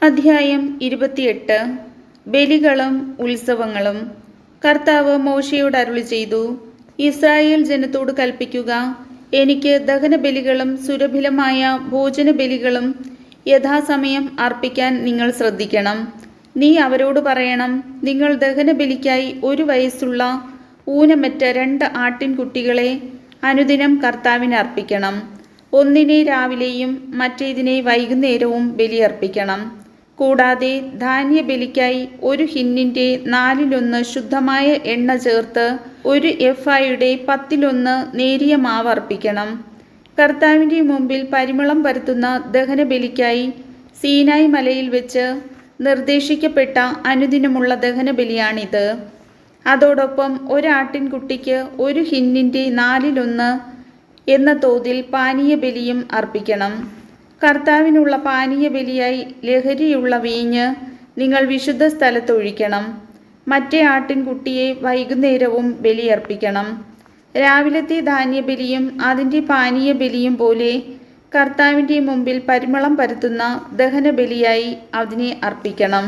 അധ്യായം 28. ബലികളും ഉത്സവങ്ങളും. കർത്താവ് മോശെയോട് അരുളിച്ചെയ്തു, ഇസ്രായേൽ ജനത്തോട് കൽപ്പിക്കുക, എനിക്ക് ദഹനബലികളും സുരഭിലമായ ഭോജനബലികളും യഥാസമയം അർപ്പിക്കാൻ നിങ്ങൾ ശ്രദ്ധിക്കണം. നീ അവരോട് പറയണം, നിങ്ങൾ ദഹനബലിക്കായി 1 വയസ്സുള്ള ഊനമറ്റ 2 ആട്ടിൻകുട്ടികളെ അനുദിനം കർത്താവിന് അർപ്പിക്കണം. ഒന്നിനെ രാവിലെയും മറ്റേതിനെ വൈകുന്നേരവും ബലിയർപ്പിക്കണം. കൂടാതെ ധാന്യബലിക്കായി 1 ഹിന്നിൻ്റെ 4-1 ശുദ്ധമായ എണ്ണ ചേർത്ത് 1 എഫായുടെ 10-1 നേരിയ മാവ് അർപ്പിക്കണം. കർത്താവിൻ്റെ മുമ്പിൽ പരിമളം പരത്തുന്ന ദഹനബലിക്കായി സീനായ് മലയിൽ വെച്ച് നിർദ്ദേശിക്കപ്പെട്ട അനുദിനമുള്ള ദഹനബലിയാണിത്. അതോടൊപ്പം 1 ആട്ടിൻകുട്ടിക്ക് 1 ഹിന്നിൻ്റെ 4-1 എന്ന തോതിൽ പാനീയബലിയും അർപ്പിക്കണം. കർത്താവിനുള്ള പാനീയബലിയായി ലഹരിയുള്ള വീഞ്ഞ് നിങ്ങൾ വിശുദ്ധ സ്ഥലത്ത് ഒഴിക്കണം. മറ്റേ ആട്ടിൻകുട്ടിയെ വൈകുന്നേരവും ബലിയർപ്പിക്കണം. രാവിലത്തെ ധാന്യബലിയും അതിൻ്റെ പാനീയബലിയും പോലെ കർത്താവിൻ്റെ മുമ്പിൽ പരിമളം പരത്തുന്ന ദഹനബലിയായി അതിനെ അർപ്പിക്കണം.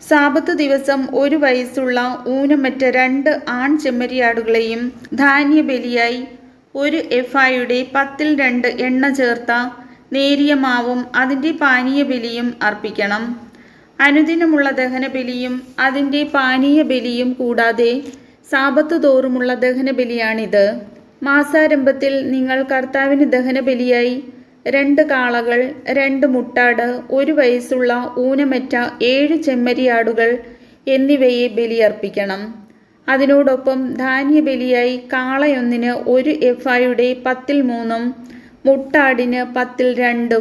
സാബത്ത് ദിവസം 1 വയസ്സുള്ള ഊനമറ്റ 2 ആൺ ചെമ്മരിയാടുകളെയും ധാന്യബലിയായി 1 എഫായുടെ 10-2 എണ്ണ ചേർത്ത നേരിയ മാവും അതിൻ്റെ പാനീയബലിയും അർപ്പിക്കണം. അനുദിനമുള്ള ദഹനബലിയും അതിൻ്റെ പാനീയബലിയും കൂടാതെ സാബത്ത് തോറുമുള്ള ദഹനബലിയാണിത്. മാസാരംഭത്തിൽ നിങ്ങൾ കർത്താവിന് ദഹനബലിയായി 2 കാളകൾ, 2 മുട്ടാട്, 1 വയസ്സുള്ള ഊനമറ്റ 7 ചെമ്മരിയാടുകൾ എന്നിവയെ ബലിയർപ്പിക്കണം. അതിനോടൊപ്പം ധാന്യബലിയായി കാളയൊന്നിന് 1 എഫായുടെ 10-3, മുട്ടാടിന് 10-2,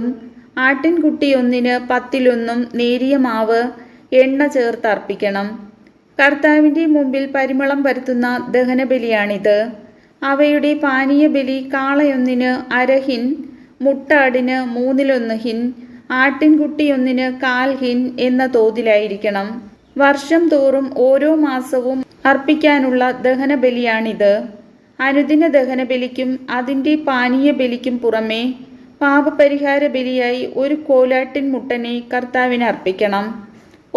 ആട്ടിൻകുട്ടിയൊന്നിന് 10-1 നേരിയ മാവ് എണ്ണ ചേർത്ത് അർപ്പിക്കണം. കർത്താവിൻ്റെ മുമ്പിൽ പരിമളം പരത്തുന്ന ദഹനബലിയാണിത്. അവയുടെ പാനീയബലി കാളയൊന്നിന് 1/2 ഹിൻ, മുട്ടാടിന് 3-1 ഹിൻ, ആട്ടിൻകുട്ടിയൊന്നിന് 1/4 ഹിൻ എന്ന തോതിലായിരിക്കണം. വർഷം തോറും ഓരോ മാസവും അർപ്പിക്കാനുള്ള ദഹനബലിയാണിത്. അനുദിന ദഹനബലിക്കും അതിൻ്റെ പാനീയബലിക്കും പുറമെ പാപപരിഹാര ബലിയായി 1 കോലാട്ടിൻ മുട്ടനെ കർത്താവിന് അർപ്പിക്കണം.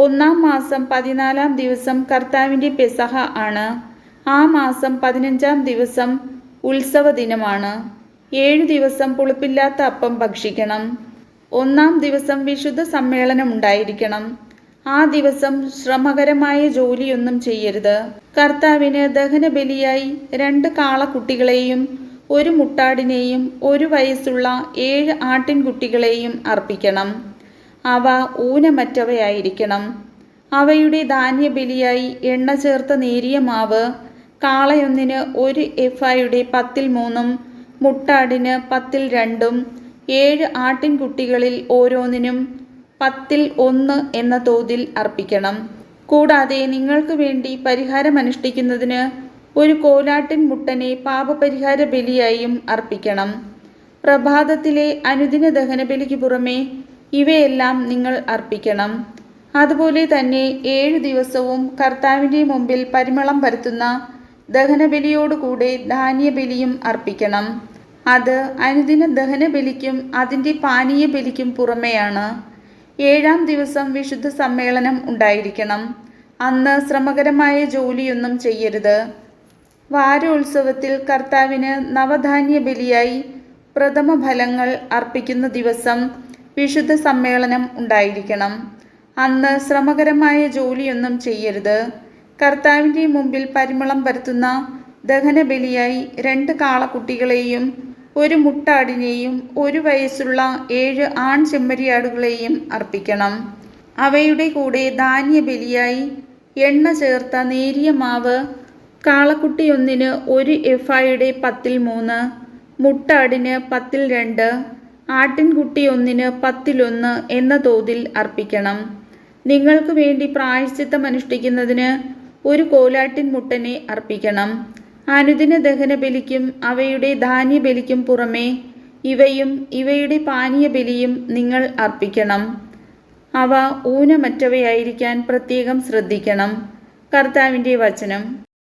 1-ാം മാസം 14-ാം ദിവസം കർത്താവിൻ്റെ പെസഹ ആണ്. ആ മാസം 15-ാം ദിവസം ഉത്സവ ദിനമാണ്. 7 ദിവസം പുളിപ്പില്ലാത്ത അപ്പം ഭക്ഷിക്കണം. 1-ാം ദിവസം വിശുദ്ധ സമ്മേളനം ഉണ്ടായിരിക്കണം. ആ ദിവസം ശ്രമകരമായ ജോലിയൊന്നും ചെയ്യരുത്. കർത്താവിന് ദഹനബലിയായി 2 കാളക്കുട്ടികളെയും 1 മുട്ടാടിനെയും 1 വയസ്സുള്ള 7 ആട്ടിൻകുട്ടികളെയും അർപ്പിക്കണം. അവ ഊനമറ്റവയായിരിക്കണം. അവയുടെ ധാന്യബലിയായി എണ്ണ ചേർത്ത നേരിയ മാവ് കാളയൊന്നിന് 1 എഫായുടെ 10-3, മുട്ടാടിന് 10-2, 7 ആട്ടിൻകുട്ടികളിൽ ഓരോന്നിനും 10-1 എന്ന തോതിൽ അർപ്പിക്കണം. കൂടാതെ നിങ്ങൾക്ക് വേണ്ടി പരിഹാരമനുഷ്ഠിക്കുന്നതിന് 1 കോലാട്ടിൻ മുട്ടനെ പാപപരിഹാര ബലിയായും അർപ്പിക്കണം. പ്രഭാതത്തിലെ അനുദിന ദഹനബലിക്ക് പുറമെ ഇവയെല്ലാം നിങ്ങൾ അർപ്പിക്കണം. അതുപോലെ തന്നെ 7 ദിവസവും കർത്താവിൻ്റെ മുമ്പിൽ പരിമളം പരത്തുന്ന ദഹനബലിയോടുകൂടെ ധാന്യബലിയും അർപ്പിക്കണം. അത് അനുദിന ദഹനബലിക്കും അതിൻ്റെ പാനീയബലിക്കും പുറമെയാണ്. 7-ാം ദിവസം വിശുദ്ധ സമ്മേളനം ഉണ്ടായിരിക്കണം. അന്ന് ശ്രമകരമായ ജോലിയൊന്നും ചെയ്യരുത്. വാരോത്സവത്തിൽ കർത്താവിന് നവധാന്യബലിയായി പ്രഥമ ഫലങ്ങൾ അർപ്പിക്കുന്ന ദിവസം വിശുദ്ധ സമ്മേളനം ഉണ്ടായിരിക്കണം. അന്ന് ശ്രമകരമായ ജോലിയൊന്നും ചെയ്യരുത്. കർത്താവിൻ്റെ മുമ്പിൽ പരിമളം പരത്തുന്ന ദഹനബലിയായി 2 കാളക്കുട്ടികളെയും 1 മുട്ടാടിനെയും 1 വയസ്സുള്ള 7 ആൺ ചെമ്മരിയാടുകളെയും അർപ്പിക്കണം. അവയുടെ കൂടെ ധാന്യബലിയായി എണ്ണ ചേർത്ത നേരിയ മാവ് കാളക്കുട്ടിയൊന്നിന് 1 എഫായുടെ 10-3, മുട്ടാടിന് 10-2, ആട്ടിൻകുട്ടിയൊന്നിന് 10-1 എന്ന തോതിൽ അർപ്പിക്കണം. നിങ്ങൾക്ക് വേണ്ടി പ്രായശ്ചിത്തം അനുഷ്ഠിക്കുന്നതിന് 1 കോലാട്ടിൻ മുട്ടനെ അർപ്പിക്കണം. അനുദിന ദഹനബലിക്കും അവയുടെ ധാന്യബലിക്കും പുറമെ ഇവയും ഇവയുടെ പാനീയബലിയും നിങ്ങൾ അർപ്പിക്കണം. അവ ഊനമറ്റവയായിരിക്കാൻ പ്രത്യേകം ശ്രദ്ധിക്കണം. കർത്താവിൻ്റെ വചനം.